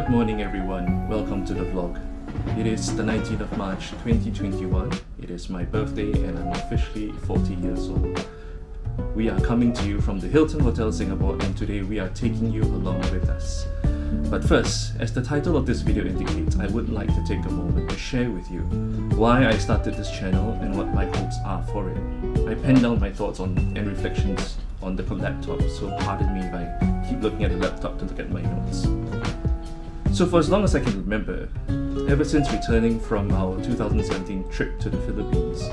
Good morning everyone, welcome to the vlog. It is the 19th of March 2021. It is my birthday and I'm officially 40 years old. We are coming to you from the Hilton Hotel Singapore and today we are taking you along with us. But first, as the title of this video indicates, I would like to take a moment to share with you why I started this channel and what my hopes are for it. I penned down my thoughts and reflections on the laptop, so pardon me if I keep looking at the laptop to look at my notes. So for as long as I can remember, ever since returning from our 2017 trip to the Philippines,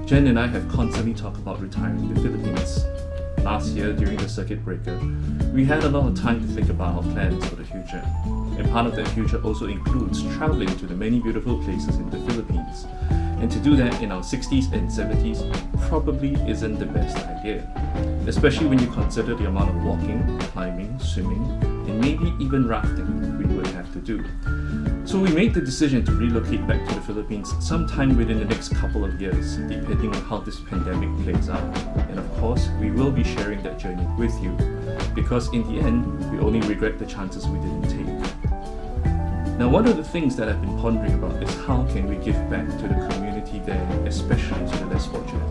Jen and I have constantly talked about retiring in the Philippines. Last year, during the circuit breaker, we had a lot of time to think about our plans for the future. And part of that future also includes traveling to the many beautiful places in the Philippines. And to do that in our 60s and 70s probably isn't the best idea, especially when you consider the amount of walking, climbing, swimming, and maybe even rafting we would have to do. So we made the decision to relocate back to the Philippines sometime within the next couple of years, depending on how this pandemic plays out. And of course, we will be sharing that journey with you, because in the end, we only regret the chances we didn't take. Now, one of the things that I've been pondering about is how can we give back to the community there, especially to the less fortunate.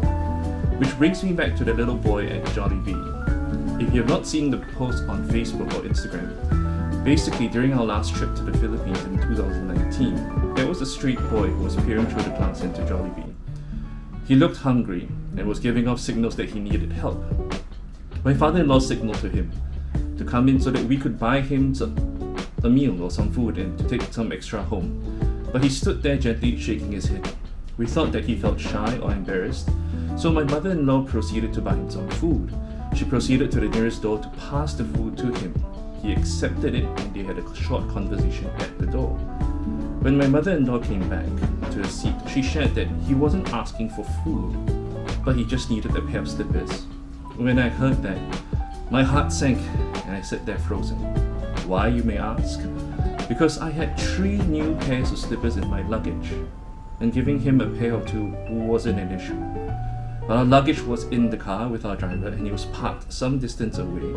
Which brings me back to the little boy at Jollibee. If you have not seen the post on Facebook or Instagram, basically during our last trip to the Philippines in 2019, there was a street boy who was peering through the glass into Jollibee. He looked hungry and was giving off signals that he needed help. My father-in-law signaled to him to come in so that we could buy him a meal or some food and to take some extra home. But he stood there gently shaking his head. We thought that he felt shy or embarrassed, so my mother-in-law proceeded to buy him some food. She proceeded to the nearest door to pass the food to him. He accepted it and they had a short conversation at the door. When my mother-in-law came back to the seat, she shared that he wasn't asking for food, but he just needed a pair of slippers. When I heard that, my heart sank and I sat there frozen. Why, you may ask? Because I had 3 new pairs of slippers in my luggage, and giving him a pair or 2 wasn't an issue. But our luggage was in the car with our driver and he was parked some distance away.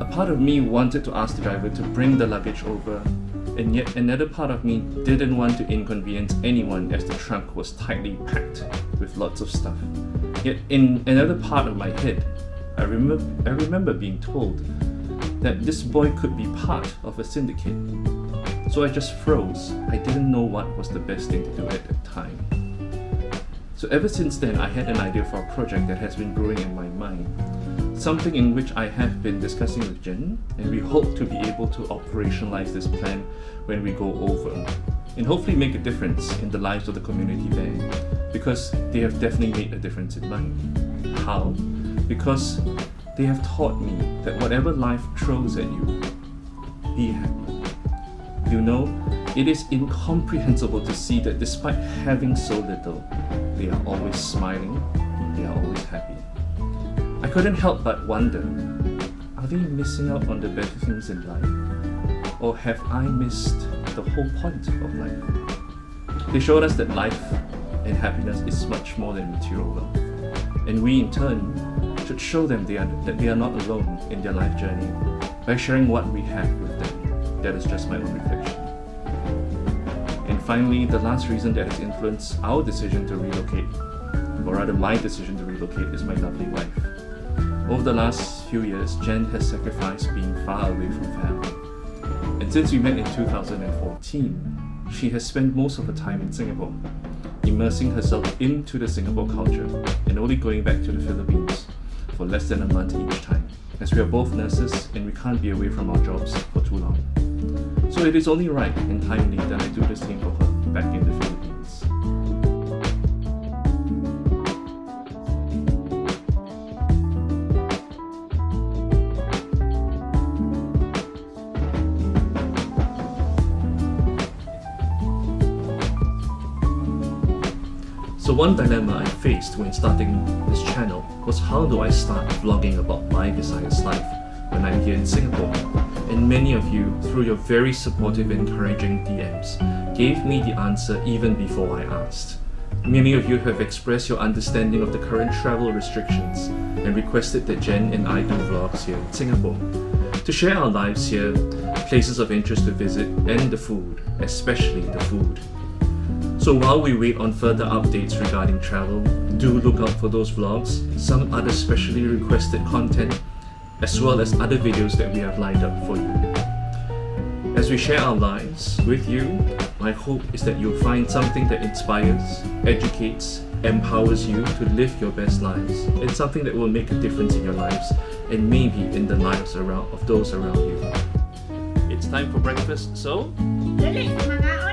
A part of me wanted to ask the driver to bring the luggage over, and yet another part of me didn't want to inconvenience anyone as the trunk was tightly packed with lots of stuff. Yet in another part of my head, I remember being told that this boy could be part of a syndicate. So I just froze. I didn't know what was the best thing to do at that time. So ever since then, I had an idea for a project that has been brewing in my mind. Something in which I have been discussing with Jen, and we hope to be able to operationalize this plan when we go over, and hopefully make a difference in the lives of the community there, because they have definitely made a difference in mine. How? Because they have taught me that whatever life throws at you, be happy. You know, it is incomprehensible to see that despite having so little, they are always smiling, they are always happy. I couldn't help but wonder, are they missing out on the better things in life? Or have I missed the whole point of life? They showed us that life and happiness is much more than material wealth. And we in turn should show them that they are not alone in their life journey by sharing what we have with them. That is just my own reflection. And finally, the last reason that has influenced our decision to relocate, or rather my decision to relocate, is my lovely wife. Over the last few years, Jen has sacrificed being far away from family. And since we met in 2014, she has spent most of her time in Singapore, immersing herself into the Singapore culture and only going back to the Philippines for less than a month each time, as we are both nurses and we can't be away from our jobs for too long. So it is only right and timely that I do the same for her back in the Philippines. So one dilemma I faced when starting this channel was, how do I start vlogging about my Visayas life when I'm here in Singapore? And many of you, through your very supportive and encouraging DMs, gave me the answer even before I asked. Many of you have expressed your understanding of the current travel restrictions and requested that Jen and I do vlogs here in Singapore. to share our lives here, places of interest to visit, and the food, especially the food. So while we wait on further updates regarding travel, do look out for those vlogs, some other specially requested content, as well as other videos that we have lined up for you. As we share our lives with you, my hope is that you'll find something that inspires, educates, empowers you to live your best lives, and something that will make a difference in your lives and maybe in the lives of those around you. It's time for breakfast, so Dali, mga